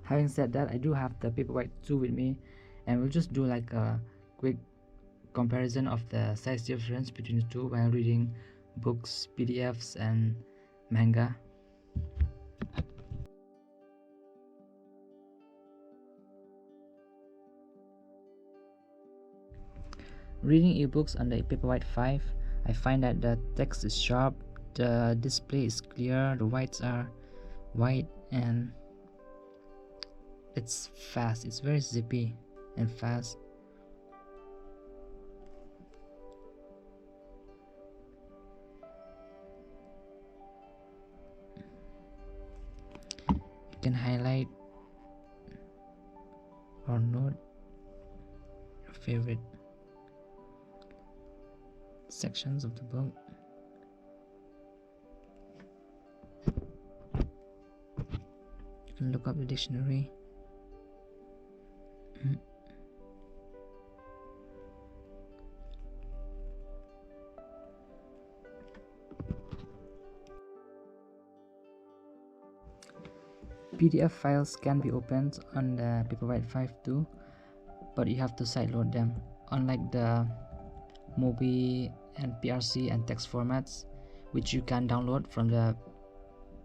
Having said that, I do have the Paperwhite 2 with me, and we'll just do like a quick comparison of the size difference between the two while reading books, PDFs, and manga. Reading ebooks on the Paperwhite 5, I find that the text is sharp, the display is clear, the whites are white, and it's fast. It's very zippy and fast. You can highlight or note your favorite sections of the book. You can look up the dictionary. PDF files can be opened on the Paperwhite 5 too, but you have to sideload them. Unlike the MOBI and PRC and text formats, which you can download from the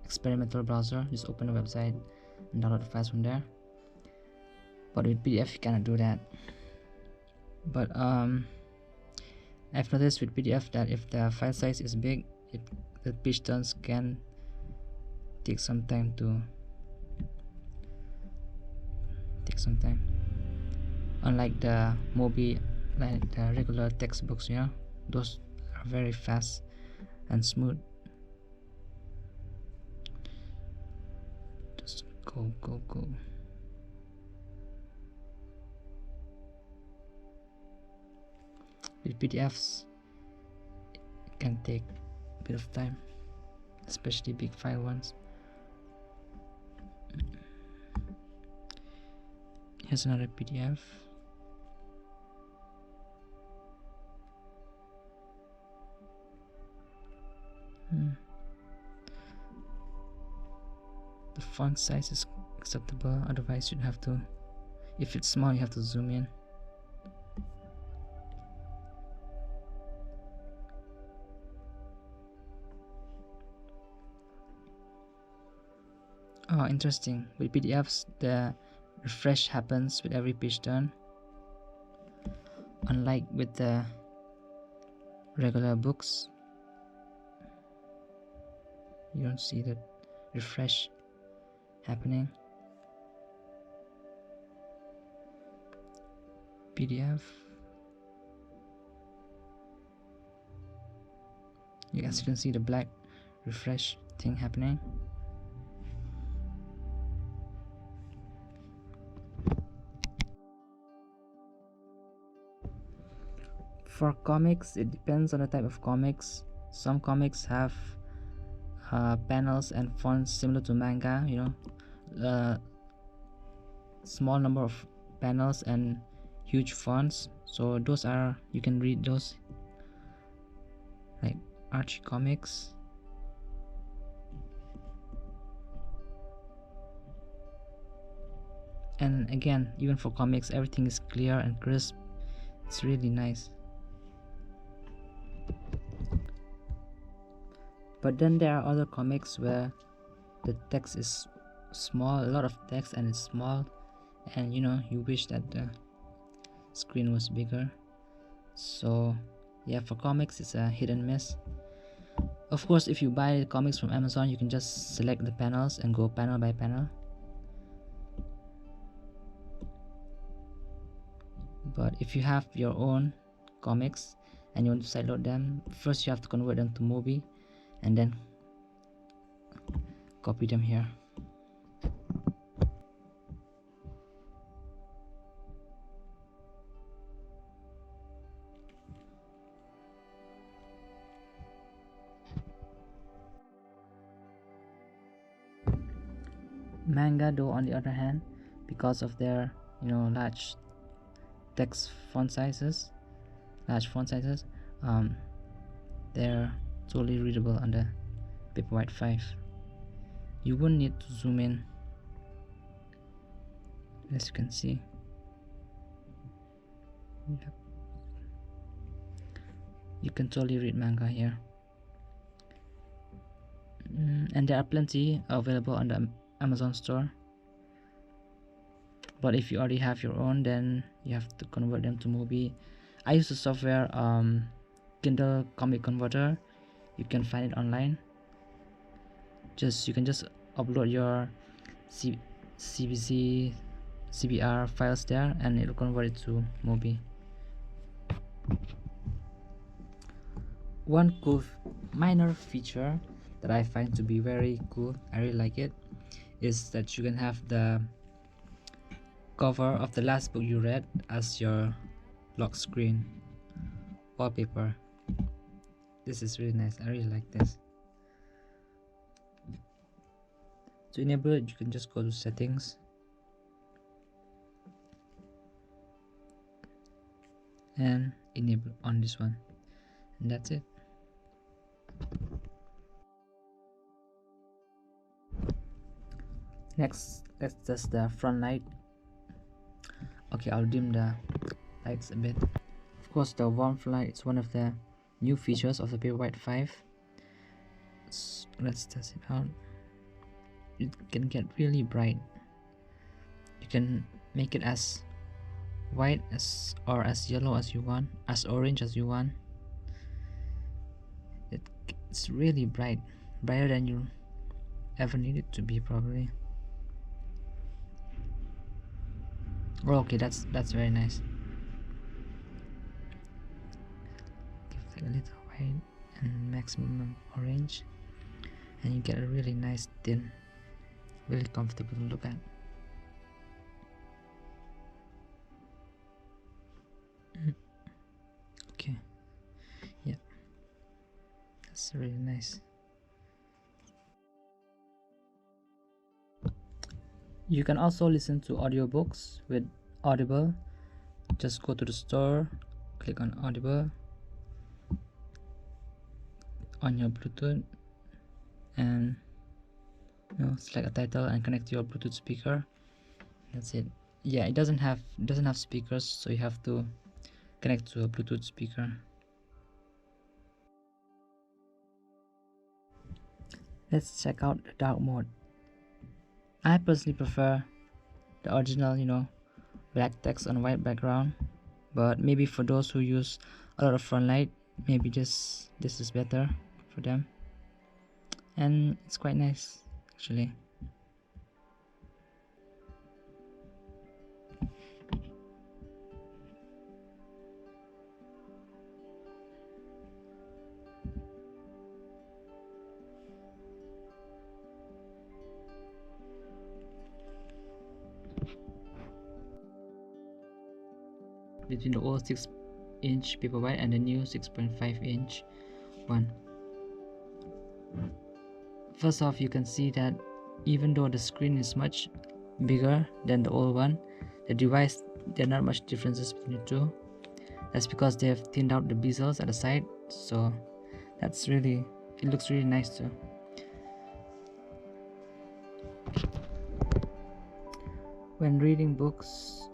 experimental browser, just open the website and download the files from there. But with PDF you cannot do that. But I've noticed with PDF that if the file size is big, the page turns can take some time. Unlike the MOBI, like the regular textbooks, those are very fast and smooth. Just go. With PDFs, it can take a bit of time, especially big file ones. Here's another PDF. The font size is acceptable, otherwise you'd have to, if it's small, you have to zoom in. Oh, interesting. With PDFs, the refresh happens with every page turn, unlike with the regular books. You don't see the refresh happening. PDF, you guys can see the black refresh thing happening. For comics, it depends on the type of comics. Some comics have panels and fonts similar to manga, small number of panels and huge fonts, so those are, you can read those, like Archie comics. And again, even for comics, everything is clear and crisp. It's really nice. But then there are other comics where the text is small, a lot of text, and it's small, and you wish that the screen was bigger. So yeah, for comics it's a hit and miss. Of course, if you buy the comics from Amazon, you can just select the panels and go panel by panel. But if you have your own comics and you want to sideload them, first you have to convert them to MOBI and then copy them here. Manga, though, on the other hand, because of their large text font sizes, they're totally readable on the Paperwhite 5. You wouldn't need to zoom in as you can see. Yep. You can totally read manga here. And there are plenty available on the Amazon store, but if you already have your own, then you have to convert them to movie. I use the software Kindle Comic Converter. You can find it online. You can just upload your CBR files there, and it'll convert it to movie. One cool minor feature that I find to be very cool, I really like it, is that you can have the cover of the last book you read as your lock screen wallpaper. This is really nice. I really like this. To enable it, you can just go to settings and enable on this one, and that's it. Next, let's test the Frontlight. Okay, I'll dim the lights a bit. Of course, the warm light is one of the new features of the Paperwhite 5. So let's test it out. It can get really bright. You can make it as white or as yellow as you want, as orange as you want. It's really bright, brighter than you ever need it to be, probably. Oh, okay, that's very nice. Give it a little white and maximum orange, and you get a really nice thin, really comfortable to look at. Okay, yeah, that's really nice. You can also listen to audiobooks with Audible. Just go to the store, click on Audible on your Bluetooth, and select a title and connect to your Bluetooth speaker. That's it. Yeah, it doesn't have speakers, so you have to connect to a Bluetooth speaker. Let's check out the dark mode. I personally prefer the original, black text on white background, but maybe for those who use a lot of Frontlight, maybe this is better for them, and it's quite nice actually. Between the old 6-inch Paperwhite and the new 6.5-inch one. First off, you can see that even though the screen is much bigger than the old one, the device, there are not much differences between the two. That's because they have thinned out the bezels at the side, so it looks really nice too. When reading books,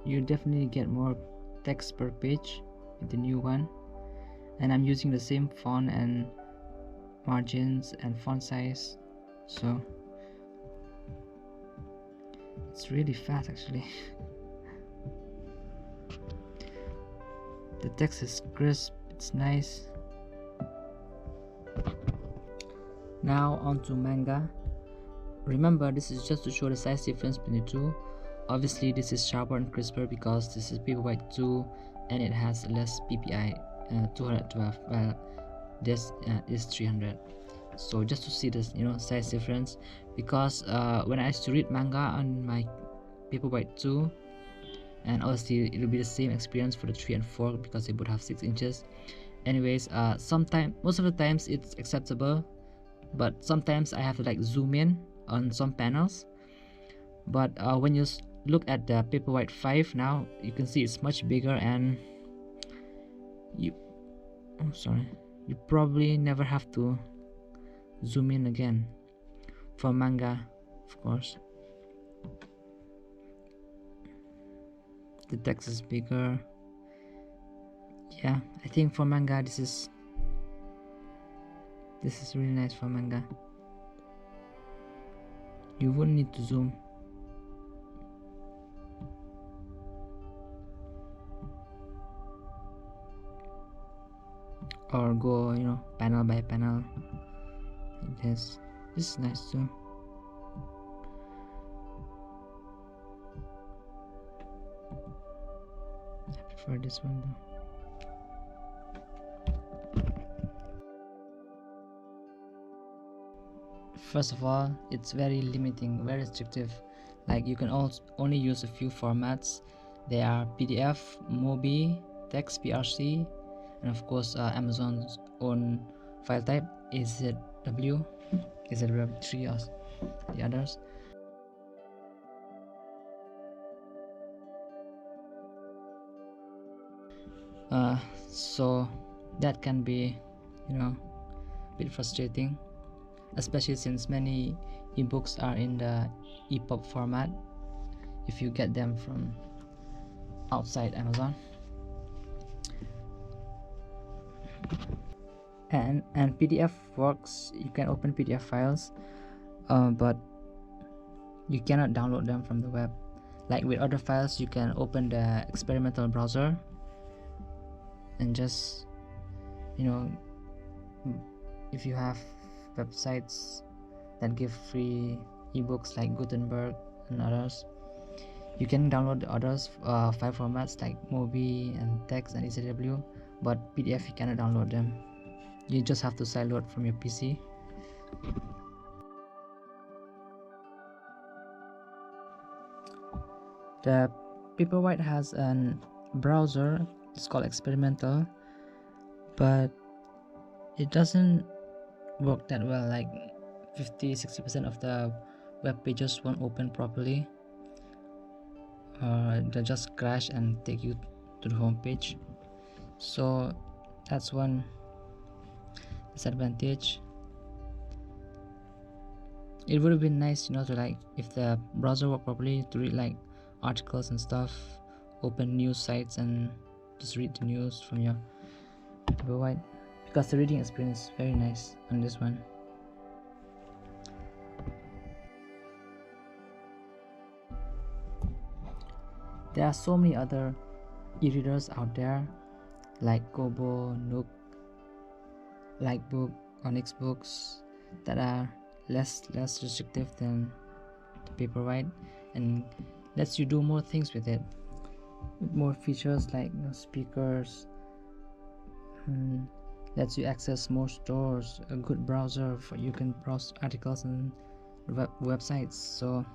you definitely get more text per page with the new one, and I'm using the same font and margins and font size, so it's really fast actually. The text is crisp, it's nice. Now on to Manga. Remember, this is just to show the size difference between the two. Obviously this is sharper and crisper because this is Paperwhite 2 and it has less PPI, 212, while this is 300. So just to see this size difference, because when I used to read manga on my Paperwhite 2, and obviously it will be the same experience for the 3 and 4 because they both have 6 inches. Anyways, most of the times it's acceptable, but sometimes I have to like zoom in on some panels. But when you look at the Paperwhite 5 now, you can see it's much bigger, and you probably never have to zoom in again for manga, of course. The text is bigger. Yeah, I think for manga this is really nice for manga. You wouldn't need to zoom. Or go, panel by panel like this. This is nice too. I prefer this one though. First of all, it's very limiting, very restrictive. Like you can only use a few formats. They are PDF, MOBI, text, PRC, and of course Amazon's own file type, AZW, AZW3 or the others. So that can be, a bit frustrating, especially since many ebooks are in the EPUB format if you get them from outside Amazon. And PDF works. You can open PDF files, but you cannot download them from the web. Like with other files, you can open the experimental browser and just, if you have websites that give free ebooks like Gutenberg and others, you can download the others file formats like MOBI and text and AZW, but PDF you cannot download them. You just have to sideload from your PC. The Paperwhite has a browser. It's called experimental, but it doesn't work that well. Like 50-60% of the web pages won't open properly, they'll just crash and take you to the home page. So that's one disadvantage. It would have been nice, to like, if the browser worked properly, to read like articles and stuff, open news sites and just read the news from your Paperwhite, because the reading experience is very nice on this one. There are so many other e-readers out there, like Kobo, Nook, Lightbook, Onyx Books, that are less restrictive than the Paperwhite and lets you do more things with it, with more features like speakers, lets you access more stores, a good browser for you can browse articles and websites. So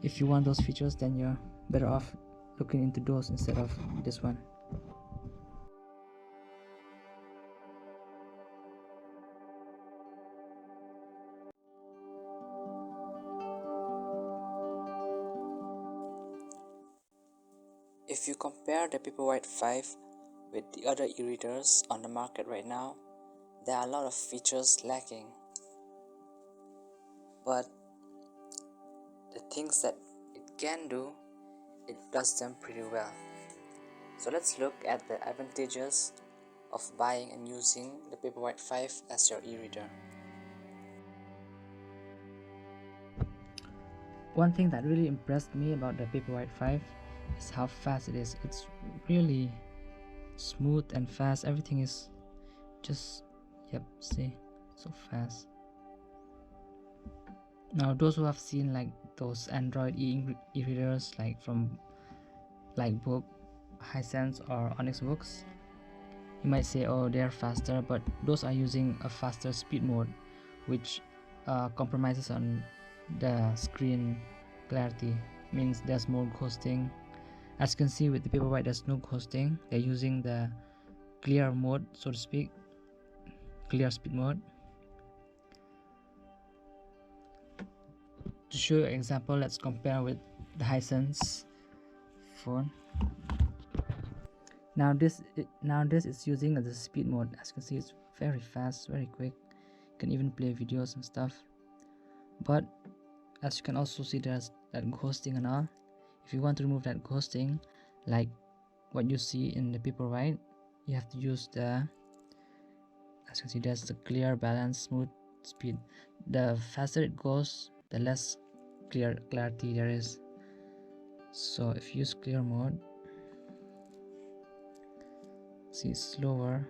if you want those features, then you're better off looking into those instead of this one. If you compare the Paperwhite 5 with the other e-readers on the market right now, there are a lot of features lacking, but the things that it can do, it does them pretty well. So let's look at the advantages of buying and using the Paperwhite 5 as your e-reader. One thing that really impressed me about the Paperwhite 5 is how fast it is. It's really smooth and fast. Everything is just, see, so fast. Now those who have seen like those Android e-readers like from Lightbook, Hisense or Onyx Books, you might say, oh, they're faster, but those are using a faster speed mode, which compromises on the screen clarity, means there's more ghosting. As you can see with the Paperwhite, there's no ghosting. They're using the clear mode, so to speak, clear speed mode. To show you an example, let's compare with the Hisense phone. Now this is using the speed mode. As you can see, it's very fast, very quick. You can even play videos and stuff. But as you can also see, there's that ghosting and all. If you want to remove that ghosting, like what you see in the Paperwhite, you have to use the, as you can see, there's the clear, balance, smooth speed. The faster it goes, the less clarity there is. So if you use clear mode, see it's slower,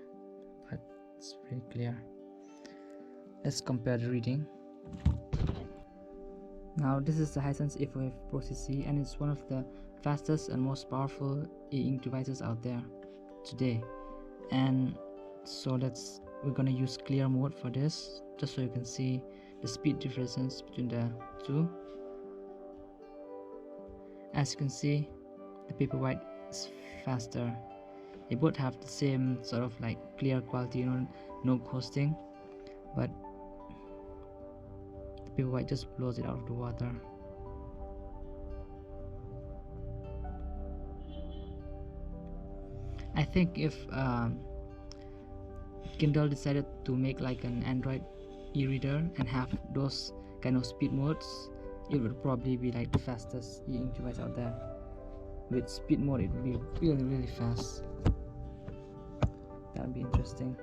but it's pretty clear. Let's compare the reading. Now this is the Hisense A4F Pro CC, and it's one of the fastest and most powerful e-ink devices out there today. And so we're gonna use clear mode for this, just so you can see the speed differences between the two. As you can see, the Paperwhite is faster. They both have the same sort of like clear quality, no ghosting, but the Paperwhite just blows it out of the water. I think if Kindle decided to make like an Android e-reader and have those kind of speed modes, it would probably be like the fastest e-ink device out there. With speed mode, it would be really fast. That would be interesting.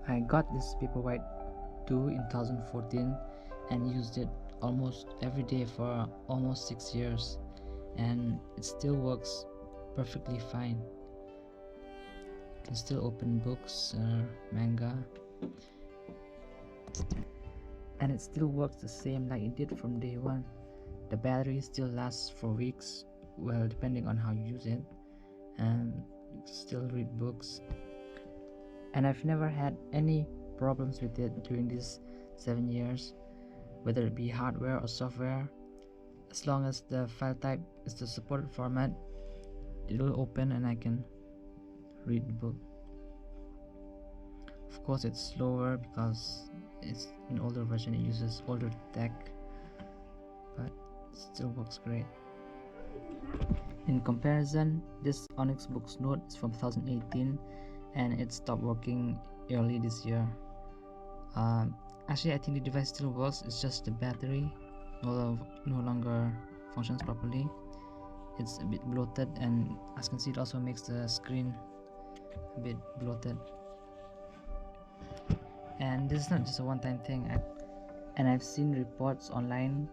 I got this Paperwhite 2 in 2014 and used it almost every day for almost 6 years, and it still works perfectly fine. You can still open books or manga, and it still works the same like it did from day one. The battery still lasts for weeks, well, depending on how you use it, and you can still read books. And I've never had any problems with it during these 7 years, whether it be hardware or software. As long as the file type is the supported format, it will open and I can read the book. Of course, it's slower because it's an older version, it uses older tech, but it still works great. In comparison, this Onyx Books Note is from 2018 and it stopped working early this year. Actually, I think the device still works, it's just the battery no longer functions properly. It's a bit bloated, and as you can see, it also makes the screen a bit bloated. And this is not just a one-time thing, and I've seen reports online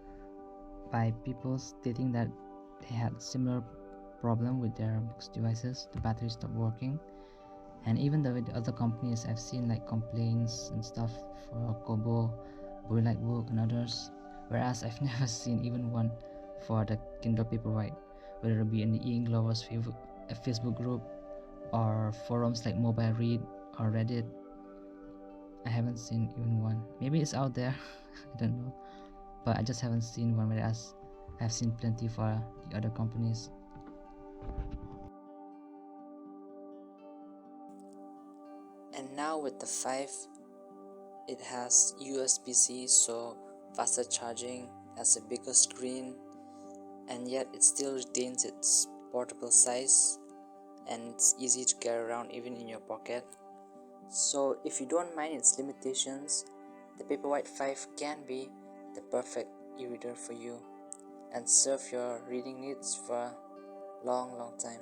by people stating that they had similar problem with their books devices, the battery stopped working. And even with the other companies, I've seen like complaints and stuff for Kobo, Frontlight Book and others, whereas I've never seen even one for the Kindle Paperwhite, whether it be in the e-ink lovers Facebook group or forums like Mobile Read or Reddit. I haven't seen even one. Maybe it's out there, I don't know, but I just haven't seen one, whereas I've seen plenty for the other companies. And now with the 5, it has USB-C, so faster charging, has a bigger screen, and yet it still retains its portable size, and it's easy to carry around even in your pocket. So if you don't mind its limitations, the Paperwhite 5 can be the perfect e-reader for you and serve your reading needs for a long time.